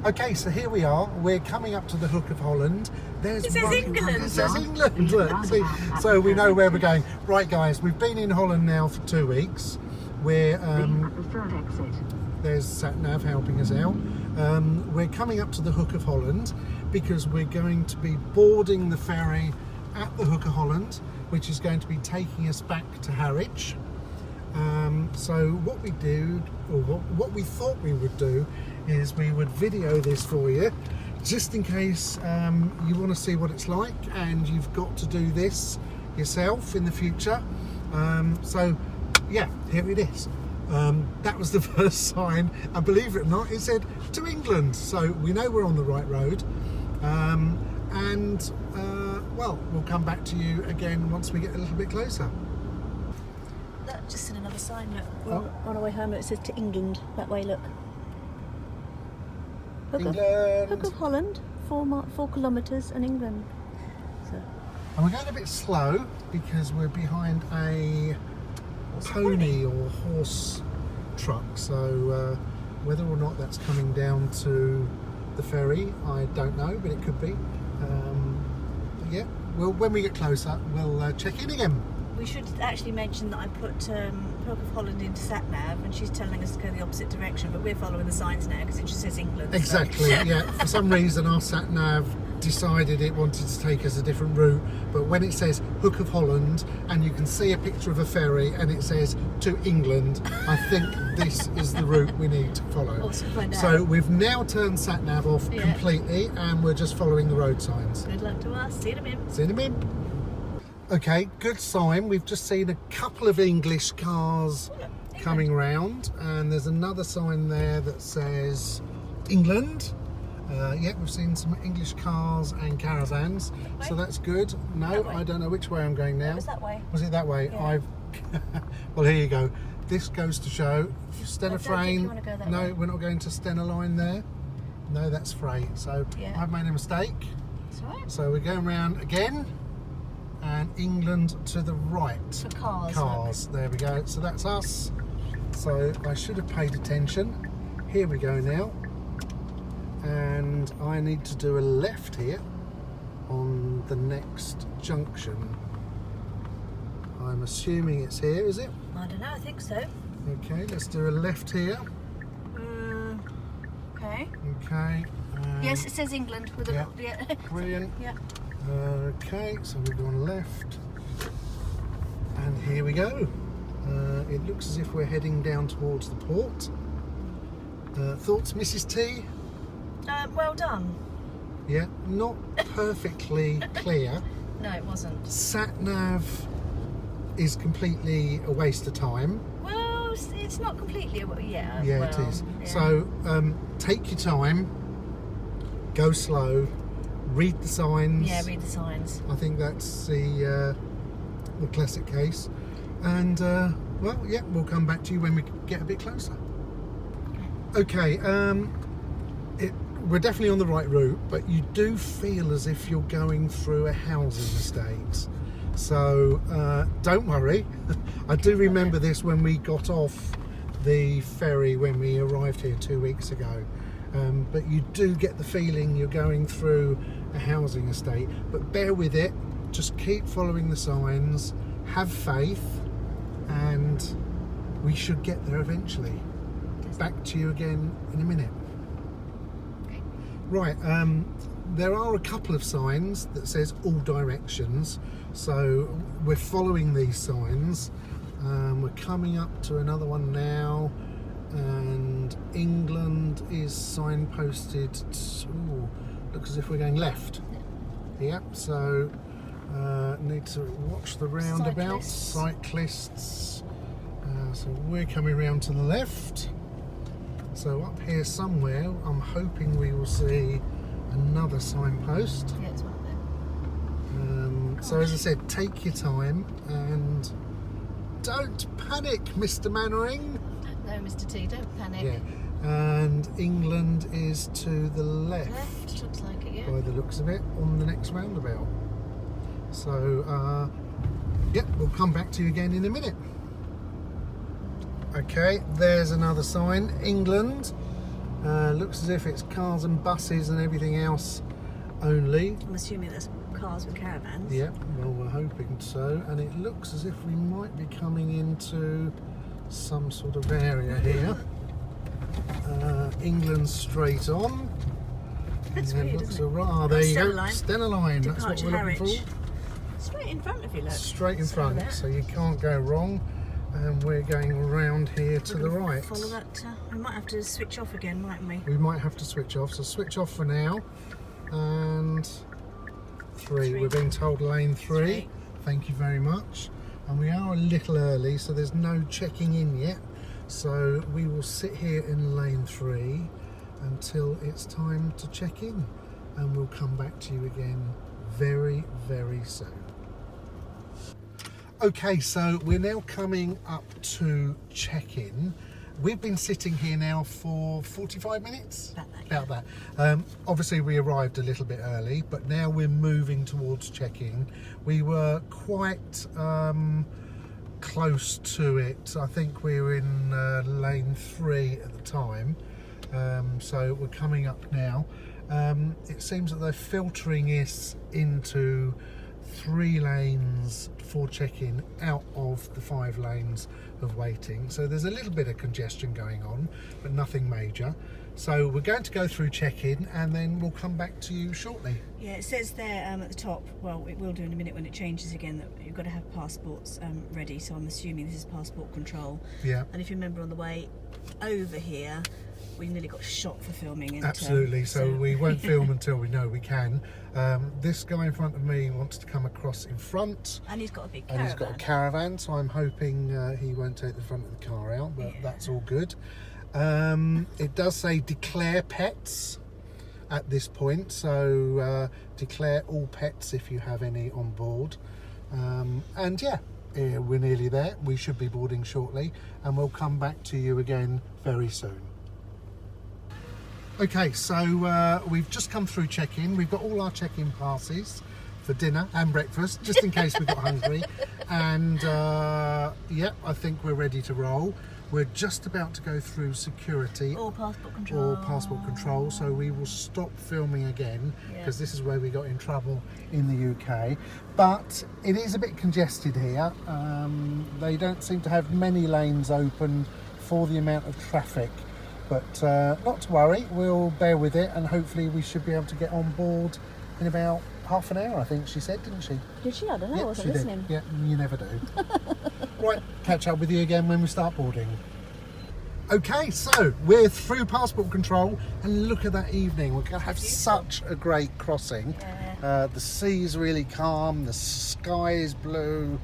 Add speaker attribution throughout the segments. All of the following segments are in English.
Speaker 1: Okay, so here we are. We're coming up to the Hook of Holland.
Speaker 2: It says England.
Speaker 1: It says England. Look, see, so we know where we're going. Right, guys, we've been in Holland now for 2 weeks. We're there's Sat-Nav helping us out. We're coming up to the Hook of Holland because we're going to be boarding the ferry at the Hook of Holland, which is going to be taking us back to Harwich. So what we do, or what we thought we would do, is we would video this for you, just in case you want to see what it's like and you've got to do this yourself in the future. So yeah, here it is. That was the first sign, and believe it or not, it said to England, so we know we're on the right road. Well, we'll come back to you again once we get a little bit closer.
Speaker 2: Look, just in another sign, look. We're on our way home, it says to England, that way, look. Hook of Holland, 4 kilometres, and England. So.
Speaker 1: And we're going a bit slow because we're behind a pony or horse truck, so whether or not that's coming down to the ferry, I don't know, but it could be. But yeah, well, when we get closer, we'll check in again.
Speaker 2: We should actually mention that I put Hook of Holland into Sat-Nav, and she's telling us to go the opposite direction, but we're following the signs now because it just says England.
Speaker 1: Exactly,
Speaker 2: so.
Speaker 1: Yeah. For some reason our Sat-Nav decided it wanted to take us a different route, but when it says Hook of Holland and you can see a picture of a ferry and it says to England, I think this is the route we need to follow. So we've now turned Sat-Nav off completely, and we're just following the road signs.
Speaker 2: Good luck to us. See you in a minute.
Speaker 1: See you in a minute. Okay, good sign. We've just seen a couple of English cars coming round, and there's another sign there that says England. Yeah, we've seen some English cars and caravans, so that's good. No, I don't know which way I'm going now.
Speaker 2: It was that way.
Speaker 1: Was it that way?
Speaker 2: Yeah.
Speaker 1: Well, here you go. This goes to show Stena frame. No,
Speaker 2: way.
Speaker 1: we're not going to Stena line there. No, that's Ferry. So I've made a mistake.
Speaker 2: That's right.
Speaker 1: So we're going round again, and England to the right.
Speaker 2: For cars.
Speaker 1: Cars. There we go. So that's us. So I should have paid attention. Here we go now. And I need to do a left here on the next junction. I'm assuming it's here, is it?
Speaker 2: I don't know, I think so.
Speaker 1: Okay, let's do a left here.
Speaker 2: Okay.
Speaker 1: Okay.
Speaker 2: Yes, it says England with a
Speaker 1: brilliant.
Speaker 2: Yeah.
Speaker 1: Okay, so we're going left. And here we go. It looks as if we're heading down towards the port. Thoughts, Mrs. T?
Speaker 2: Well done.
Speaker 1: Yeah, not perfectly clear.
Speaker 2: No, it wasn't.
Speaker 1: Sat-Nav is completely a waste of time.
Speaker 2: Well, it's not completely. Yeah,
Speaker 1: it is.
Speaker 2: Yeah.
Speaker 1: So take your time, go slow, read the signs.
Speaker 2: Yeah, read the signs.
Speaker 1: I think that's the classic case. And well, yeah, we'll come back to you when we get a bit closer. Okay. We're definitely on the right route, but you do feel as if you're going through a housing estate. So don't worry. I do remember this when we got off the ferry when we arrived here 2 weeks ago. But you do get the feeling you're going through a housing estate. But bear with it. Just keep following the signs. Have faith, and we should get there eventually. Back to you again in a minute. Right, there are a couple of signs that says all directions, so we're following these signs. We're coming up to another one now, and England is signposted. Ooh, looks as if we're going left. Yep, so need to watch the roundabouts, cyclists. So we're coming round to the left. So up here somewhere, I'm hoping we will see another signpost.
Speaker 2: Yeah, it's one of them.
Speaker 1: So as I said, take your time and don't panic, Mr. Mannering.
Speaker 2: No, Mr. T, don't panic.
Speaker 1: Yeah, and England is to the left.
Speaker 2: Looks like it, yeah.
Speaker 1: By the looks of it, on the next roundabout. So, yeah, we'll come back to you again in a minute. Okay, there's another sign, England. Looks as if it's cars and buses and everything else only.
Speaker 2: I'm assuming there's cars with caravans.
Speaker 1: Yep, well, we're hoping so. And it looks as if we might be coming into some sort of area here. England straight on.
Speaker 2: That's
Speaker 1: And
Speaker 2: weird,
Speaker 1: looks
Speaker 2: isn't it?
Speaker 1: alright. There you
Speaker 2: Stena
Speaker 1: go.
Speaker 2: line.
Speaker 1: Stena line. That's what
Speaker 2: Departure
Speaker 1: we're looking
Speaker 2: Harwich.
Speaker 1: for.
Speaker 2: Straight in front of you, look.
Speaker 1: Straight in
Speaker 2: Let's follow
Speaker 1: front,
Speaker 2: that.
Speaker 1: so you can't go wrong. And we're going around here to the right.
Speaker 2: Follow that. We might have to switch off again, mightn't we?
Speaker 1: We might have to switch off, so switch off for now. And three. We're being told lane 3. Thank you very much. And we are a little early, so there's no checking in yet. So we will sit here in lane 3 until it's time to check in. And we'll come back to you again very, very soon. Okay, so we're now coming up to check-in. We've been sitting here now for 45 minutes?
Speaker 2: About
Speaker 1: that. Obviously we arrived a little bit early, but now we're moving towards check-in. We were quite close to it. I think we were in lane 3 at the time. So we're coming up now. It seems that they're filtering us into 3 lanes for check-in out of the 5 lanes of waiting. So there's a little bit of congestion going on, but nothing major. So we're going to go through check-in and then we'll come back to you shortly.
Speaker 2: Yeah, it says there at the top, well, it will do in a minute when it changes again, that you've got to have passports ready. So I'm assuming this is passport control.
Speaker 1: Yeah.
Speaker 2: And if you remember on the way over here, we nearly got shot for filming. And,
Speaker 1: absolutely, so we won't film until we know we can. This guy in front of me wants to come across in front.
Speaker 2: And he's got a big caravan.
Speaker 1: And he's got a caravan, so I'm hoping he won't take the front of the car out, but that's all good. It does say declare pets at this point, so declare all pets if you have any on board. And yeah, we're nearly there. We should be boarding shortly, and we'll come back to you again very soon. Okay, so we've just come through check-in. We've got all our check-in passes for dinner and breakfast, just in case we got hungry. And yeah, I think we're ready to roll. We're just about to go through security.
Speaker 2: Or passport control.
Speaker 1: Or passport control, so we will stop filming again, because this is where we got in trouble in the UK. But it is a bit congested here. They don't seem to have many lanes open for the amount of traffic. But not to worry, we'll bear with it, and hopefully we should be able to get on board in about half an hour, I think she said, didn't she?
Speaker 2: Did she? I don't know, I wasn't listening.
Speaker 1: Yeah, you never do. Right, catch up with you again when we start boarding. Okay, so we're through passport control, and look at that evening. We're going to have such a great crossing.
Speaker 2: Yeah.
Speaker 1: The sea's really calm, the sky is blue.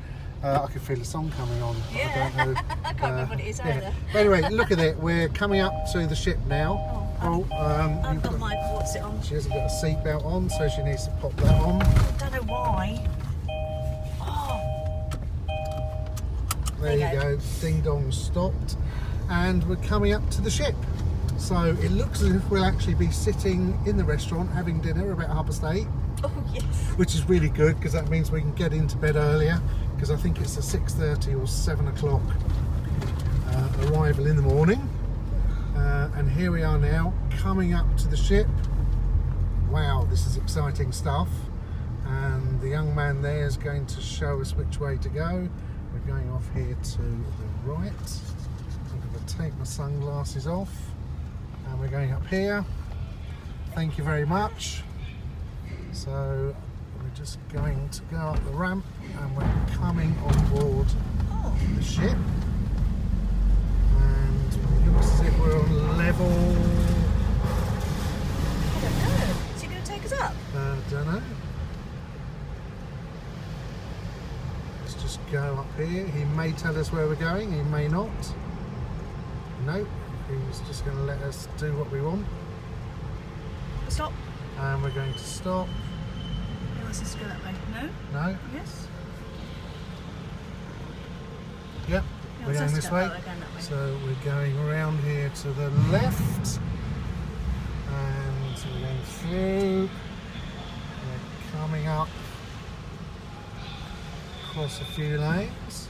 Speaker 1: I can feel the song coming on.
Speaker 2: Yeah.
Speaker 1: I don't know.
Speaker 2: I can't remember what it is either.
Speaker 1: But anyway, look at it. We're coming up to the ship now.
Speaker 2: I've got my what's it on?
Speaker 1: She hasn't got a seatbelt on, so she needs to pop that on.
Speaker 2: I don't know why. Oh.
Speaker 1: There you go. Ding dong stopped. And we're coming up to the ship. So it looks as if we'll actually be sitting in the restaurant having dinner about 8:30.
Speaker 2: Oh yes.
Speaker 1: Which is really good, because that means we can get into bed earlier, because I think it's a 6:30 or 7 o'clock arrival in the morning. And here we are now, coming up to the ship. Wow, this is exciting stuff. And the young man there is going to show us which way to go. We're going off here to the right. I'm going to take my sunglasses off. And we're going up here. Thank you very much. So we're just going to go up the ramp, and we're coming on board the ship. And it looks as if we're on level...
Speaker 2: I don't know. Is he going to take us up?
Speaker 1: don't know. Let's just go up here. He may tell us where we're going, he may not. No, he's just going to let us do what we want.
Speaker 2: Stop.
Speaker 1: And we're going to stop.
Speaker 2: He wants us to go that way. No?
Speaker 1: No?
Speaker 2: Yes?
Speaker 1: Yep,
Speaker 2: He
Speaker 1: we're
Speaker 2: wants
Speaker 1: going
Speaker 2: us to
Speaker 1: this
Speaker 2: go-
Speaker 1: way.
Speaker 2: oh, we're going that way.
Speaker 1: So we're going around here to the left. And we're going through. We're coming up across a few lanes.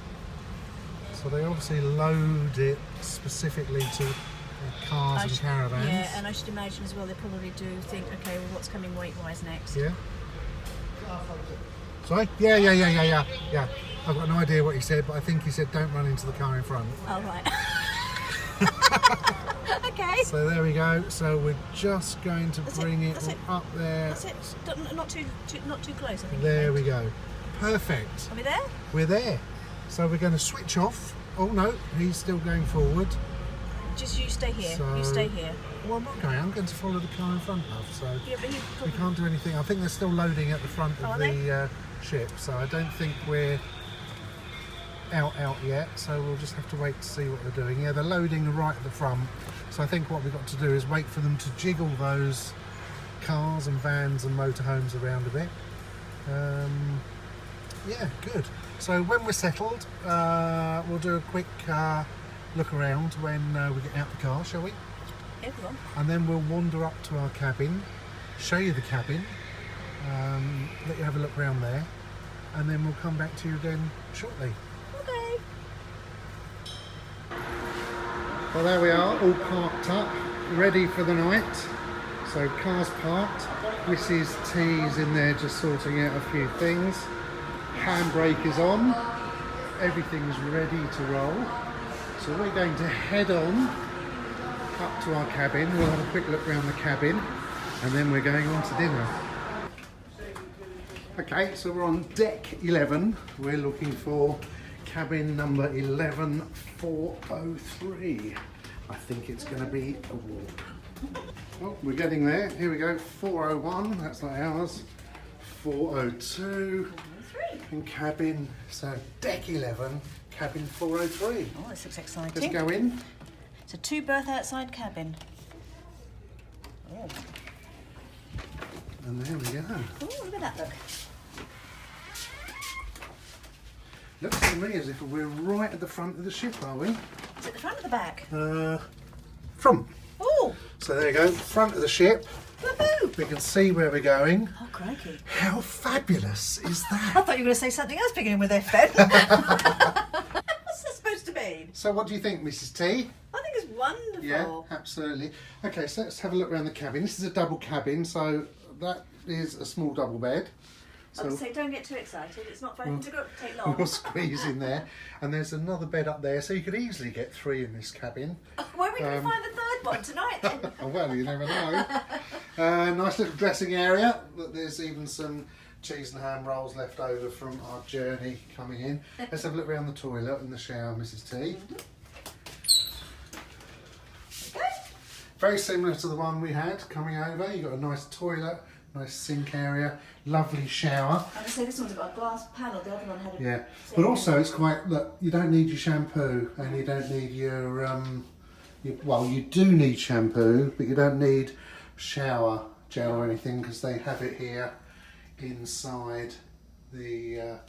Speaker 1: So they obviously load it specifically to cars and caravans.
Speaker 2: Yeah, and I should imagine as well they probably do think, okay, well, what's coming weight-wise next?
Speaker 1: Yeah. Sorry? Yeah. I've got no idea what he said, but I think he said don't run into the car in front.
Speaker 2: Oh, right. Okay.
Speaker 1: So there we go. So we're just going to bring it up there.
Speaker 2: That's it. Not too close, I think.
Speaker 1: There we go. Perfect.
Speaker 2: Are we there?
Speaker 1: We're there. So we're going to switch off. Oh no, he's still going forward.
Speaker 2: Just you stay here. You stay here.
Speaker 1: Well, I'm not going. I'm going to follow the car in front of. So
Speaker 2: Yeah, but
Speaker 1: we can't do anything. I think they're still loading at the front of the ship. So I don't think we're out yet. So we'll just have to wait to see what they're doing. Yeah, they're loading right at the front. So I think what we've got to do is wait for them to jiggle those cars and vans and motorhomes around a bit. Yeah, good. So when we're settled, we'll do a quick look around when we get out the car, shall we?
Speaker 2: Everyone.
Speaker 1: And then we'll wander up to our cabin, show you the cabin, let you have a look around there, and then we'll come back to you again shortly.
Speaker 2: Okay.
Speaker 1: Well, there we are, all parked up, ready for the night. So cars parked, Mrs. T's in there just sorting out a few things. Handbrake is on, everything's ready to roll. So we're going to head on up to our cabin. We'll have a quick look around the cabin and then we're going on to dinner. Okay, so we're on deck 11. We're looking for cabin number 11403. I think it's going to be a walk. Oh, we're getting there. Here we go. 401, that's not ours. 402. And cabin, so deck 11, cabin 403.
Speaker 2: Oh, this looks exciting.
Speaker 1: Let's go in.
Speaker 2: It's a 2-berth outside cabin. Oh.
Speaker 1: And there we go.
Speaker 2: Oh, look at that look.
Speaker 1: Looks to me as if we're right at the front of the ship, are we?
Speaker 2: Is it the front or the back?
Speaker 1: Front.
Speaker 2: Oh!
Speaker 1: So there you go, front of the ship.
Speaker 2: Woohoo!
Speaker 1: We can see where we're going.
Speaker 2: Oh, crikey.
Speaker 1: How fabulous is that?
Speaker 2: I thought you were going to say something else beginning with F then. What's that supposed to mean?
Speaker 1: So what do you think, Mrs. T?
Speaker 2: I think it's wonderful.
Speaker 1: Yeah, absolutely. Okay, so let's have a look around the cabin. This is a double cabin, so that is a small double bed.
Speaker 2: I would say don't get too excited. It's not going to take long.
Speaker 1: We'll squeeze in there. And there's another bed up there, so you could easily get 3 in this cabin.
Speaker 2: Where are we going to find the third one tonight then?
Speaker 1: Oh, well, you never know. Nice little dressing area. There's even some cheese and ham rolls left over from our journey coming in. Let's have a look around the toilet and the shower, Mrs. T.
Speaker 2: Okay.
Speaker 1: Very similar to the one we had coming over. You've got a nice toilet, nice sink area, lovely shower.
Speaker 2: I would say this one's got a glass panel, the other one had a...
Speaker 1: Yeah, but also it's quite, look, you don't need your shampoo and you don't need your, well, you do need shampoo, but you don't need shower gel or anything because they have it here inside the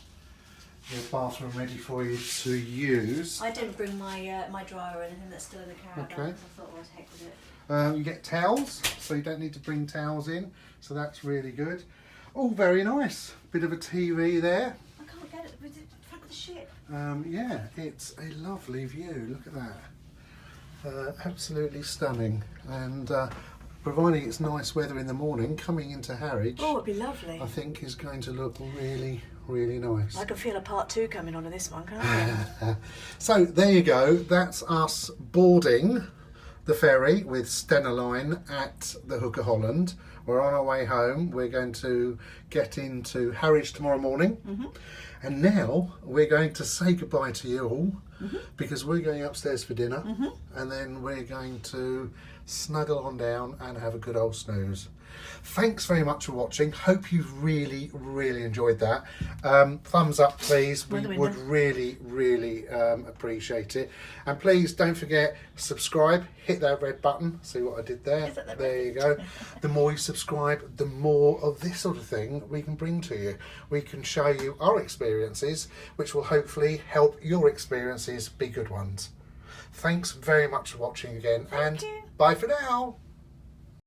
Speaker 1: bathroom ready for you to use.
Speaker 2: I didn't bring my my dryer or anything that's still in the caravan.
Speaker 1: Okay.
Speaker 2: I thought, well, heck with it.
Speaker 1: You get towels, so you don't need to bring towels in, so that's really good. All very nice. Bit of a TV there.
Speaker 2: I can't get it. Was it in front of the ship?
Speaker 1: Yeah, it's a lovely view. Look at that. Absolutely stunning. And providing it's nice weather in the morning, coming into Harwich,
Speaker 2: Oh, it'd be lovely.
Speaker 1: I think is going to look really, really nice.
Speaker 2: I can feel a part 2 coming on of this one, can't I?
Speaker 1: So there you go. That's us boarding the ferry with Stena Line at the Hook of Holland. We're on our way home. We're going to get into Harwich tomorrow morning. And now we're going to say goodbye to you all because we're going upstairs for dinner and then we're going to snuggle on down and have a good old snooze. Thanks very much for watching. Hope you've really, really enjoyed that. Thumbs up, please. We would really, really appreciate it. And please don't forget, subscribe. Hit that red button. See what I did there? There you go. The more you subscribe, the more of this sort of thing we can bring to you. We can show you our experiences, which will hopefully help your experiences be good ones. Thanks very much for watching again.
Speaker 2: Thank you.
Speaker 1: Bye for now.